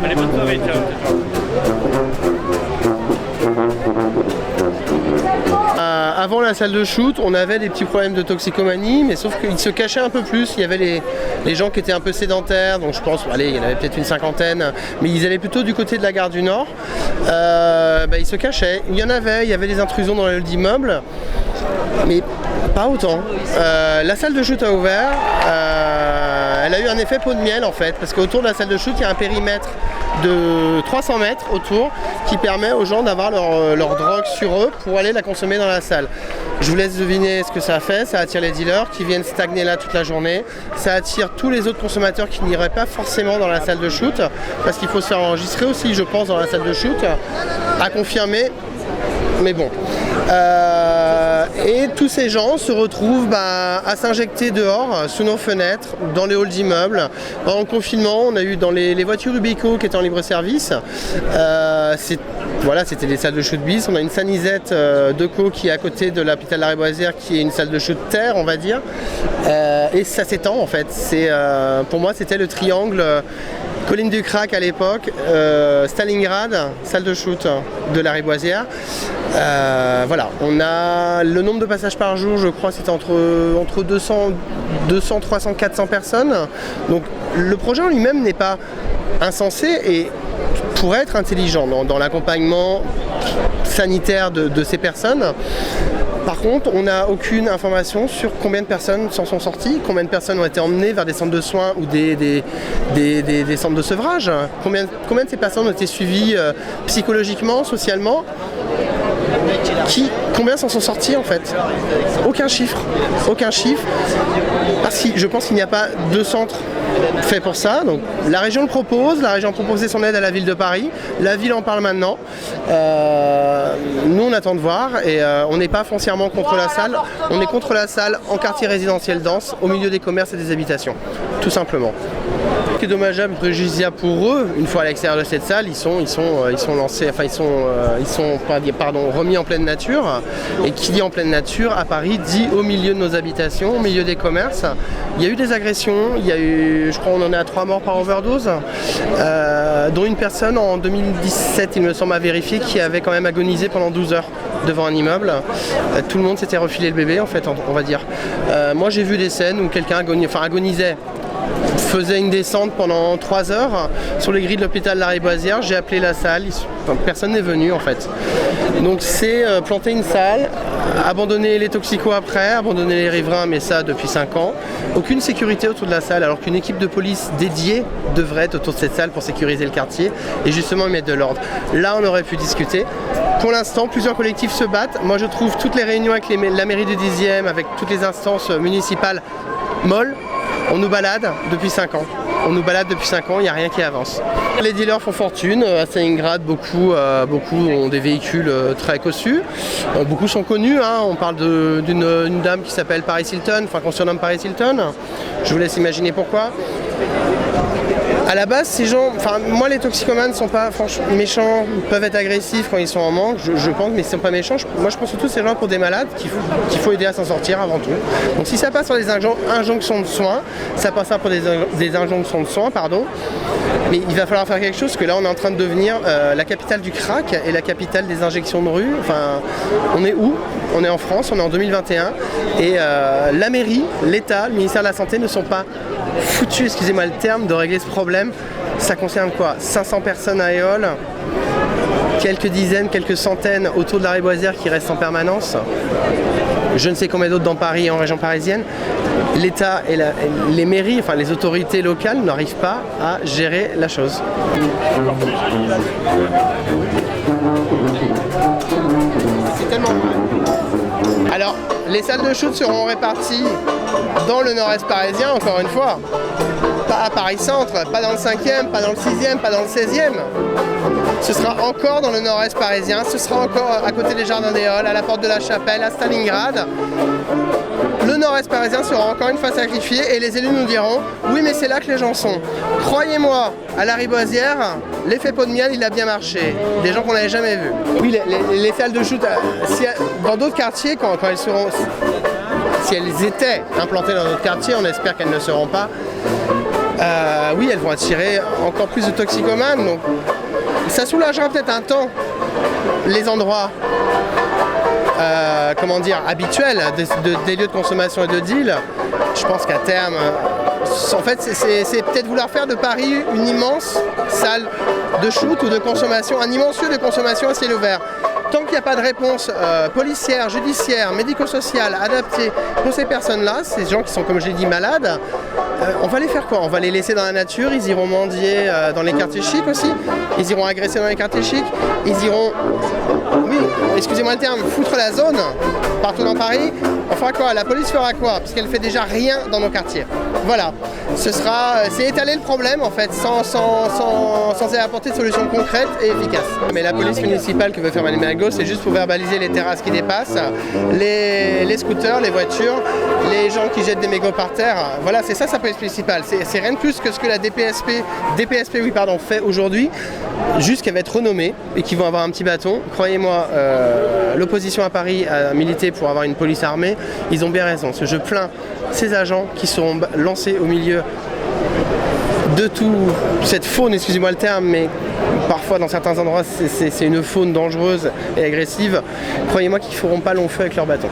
Allez, bonne soirée, ciao. Avant la salle de shoot, on avait des petits problèmes de toxicomanie, mais sauf qu'ils se cachaient un peu plus. Il y avait les gens qui étaient un peu sédentaires, donc je pense, allez, il y en avait peut-être une cinquantaine, mais ils allaient plutôt du côté de la gare du Nord. Ils se cachaient. Il y avait des intrusions dans les halls d'immeubles, mais pas autant. La salle de shoot a ouvert. Elle a eu un effet pot de miel en fait, parce qu'autour de la salle de shoot, il y a un périmètre de 300 mètres autour qui permet aux gens d'avoir leur drogue sur eux pour aller la consommer dans la salle. Je vous laisse deviner ce que ça a fait. Ça attire les dealers qui viennent stagner là toute la journée. Ça attire tous les autres consommateurs qui n'iraient pas forcément dans la salle de shoot, parce qu'il faut se faire enregistrer aussi, je pense, dans la salle de shoot, à confirmer. Mais bon. Et tous ces gens se retrouvent à s'injecter dehors, sous nos fenêtres, dans les halls d'immeubles. Pendant le confinement, on a eu dans les voitures Ubico qui étaient en libre-service. C'était des salles de shoot bis. On a une Sanisette Deco qui est à côté de l'hôpital de la Lariboisière, qui est une salle de shoot terre, on va dire. Et ça s'étend en fait. Pour moi, c'était le triangle. Colline du Crac à l'époque, Stalingrad, salle de shoot de la Lariboisière. On a le nombre de passages par jour, je crois, c'était entre 200, 300, 400 personnes. Donc le projet en lui-même n'est pas insensé et pourrait être intelligent dans l'accompagnement sanitaire de ces personnes. Par contre, on n'a aucune information sur combien de personnes s'en sont sorties, combien de personnes ont été emmenées vers des centres de soins ou des centres de sevrage, combien de ces personnes ont été suivies psychologiquement, socialement, combien s'en sont sortis en fait. Aucun chiffre, parce que je pense qu'il n'y a pas de centre fait pour ça. Donc la région le propose, la région a proposé son aide à la ville de Paris, la ville en parle maintenant. Nous on attend de voir et on n'est pas foncièrement contre la salle, on est contre la salle en quartier résidentiel dense, au milieu des commerces et des habitations, tout simplement. Ce qui est dommageable, préjudiciable pour eux, une fois à l'extérieur de cette salle, ils sont remis en pleine nature. Et qui dit en pleine nature, à Paris, dit au milieu de nos habitations, au milieu des commerces. Il y a eu des agressions, je crois on en est à 3 morts par overdose, dont une personne en 2017, il me semble, à vérifier, qui avait quand même agonisé pendant 12 heures devant un immeuble. Tout le monde s'était refilé le bébé, en fait, on va dire. Moi, j'ai vu des scènes où quelqu'un agonisait, faisait une descente pendant 3 heures sur les grilles de l'hôpital de la Lariboisière. J'ai appelé la salle, personne n'est venu en fait. Donc c'est planter une salle, abandonner les toxicos après, abandonner les riverains, mais ça depuis 5 ans. Aucune sécurité autour de la salle, alors qu'une équipe de police dédiée devrait être autour de cette salle pour sécuriser le quartier et justement y mettre de l'ordre. Là on aurait pu discuter. Pour l'instant, plusieurs collectifs se battent. Moi je trouve toutes les réunions avec la mairie du 10e, avec toutes les instances municipales molles. On nous balade depuis 5 ans. Il n'y a rien qui avance. Les dealers font fortune. À Stalingrad, beaucoup ont des véhicules très cossus. Beaucoup sont connus. On parle d'une dame qui s'appelle Paris Hilton, qu'on surnomme Paris Hilton. Je vous laisse imaginer pourquoi. À la base, ces gens, moi les toxicomanes ne sont pas franchement méchants, ils peuvent être agressifs quand ils sont en manque, je pense, mais ils ne sont pas méchants. Moi je pense surtout que c'est gens pour des malades qu'il faut aider à s'en sortir avant tout. Donc si ça passe par des injonctions de soins, ça passera pour des injonctions de soins, mais il va falloir faire quelque chose, parce que là on est en train de devenir la capitale du crack et la capitale des injections de rue. On est où ? On est en France, on est en 2021, et la mairie, l'État, le ministère de la Santé ne sont pas foutus, excusez-moi le terme, de régler ce problème. Ça concerne quoi ? 500 personnes à Éole, quelques dizaines, quelques centaines autour de la Lariboisière qui restent en permanence. Je ne sais combien d'autres dans Paris et en région parisienne. L'État et les mairies, les autorités locales n'arrivent pas à gérer la chose. C'est tellement vrai. Alors, les salles de shoot seront réparties dans le nord-est parisien, encore une fois. Pas à Paris-Centre, pas dans le 5e, pas dans le 6e, pas dans le 16e. Ce sera encore dans le nord-est parisien, ce sera encore à côté des Jardins des Halles, à la Porte de la Chapelle, à Stalingrad. Le nord-est parisien sera encore une fois sacrifié et les élus nous diront « Oui, mais c'est là que les gens sont ». Croyez-moi, à la Lariboisière, l'effet pot de miel, il a bien marché. Des gens qu'on n'avait jamais vus. Oui, les salles de shoot, dans d'autres quartiers, quand elles seront... Si elles étaient implantées dans notre quartier, on espère qu'elles ne seront pas, oui, elles vont attirer encore plus de toxicomanes. Donc ça soulagera peut-être un temps les endroits habituels des lieux de consommation et de deal. Je pense qu'à terme, en fait, c'est peut-être vouloir faire de Paris une immense salle de shoot ou de consommation, un immense lieu de consommation à ciel ouvert. Tant qu'il n'y a pas de réponse policière, judiciaire, médico-sociale adaptée pour ces personnes-là, ces gens qui sont, comme je l'ai dit, malades, on va les faire quoi? On va les laisser dans la nature, ils iront mendier dans les quartiers chics aussi, ils iront agresser dans les quartiers chics, ils iront, oui, excusez-moi le terme, foutre la zone partout dans Paris. On fera quoi? La police fera quoi? Parce qu'elle fait déjà rien dans nos quartiers. Voilà, c'est étaler le problème en fait, sans apporter de solution concrète et efficace. Mais la police municipale que veut faire Madame Hidalgo, c'est juste pour verbaliser les terrasses qui dépassent, les scooters, les voitures, les gens qui jettent des mégots par terre. Voilà, c'est ça sa police municipale. C'est rien de plus que ce que la DPSP fait aujourd'hui, juste qu'elle va être renommée et qu'ils vont avoir un petit bâton. Croyez-moi, l'opposition à Paris a milité pour avoir une police armée. Ils ont bien raison, parce que je plains ces agents qui seront lancés au milieu de tout cette faune, excusez-moi le terme, mais parfois dans certains endroits c'est une faune dangereuse et agressive. Croyez-moi qu'ils ne feront pas long feu avec leur bâton.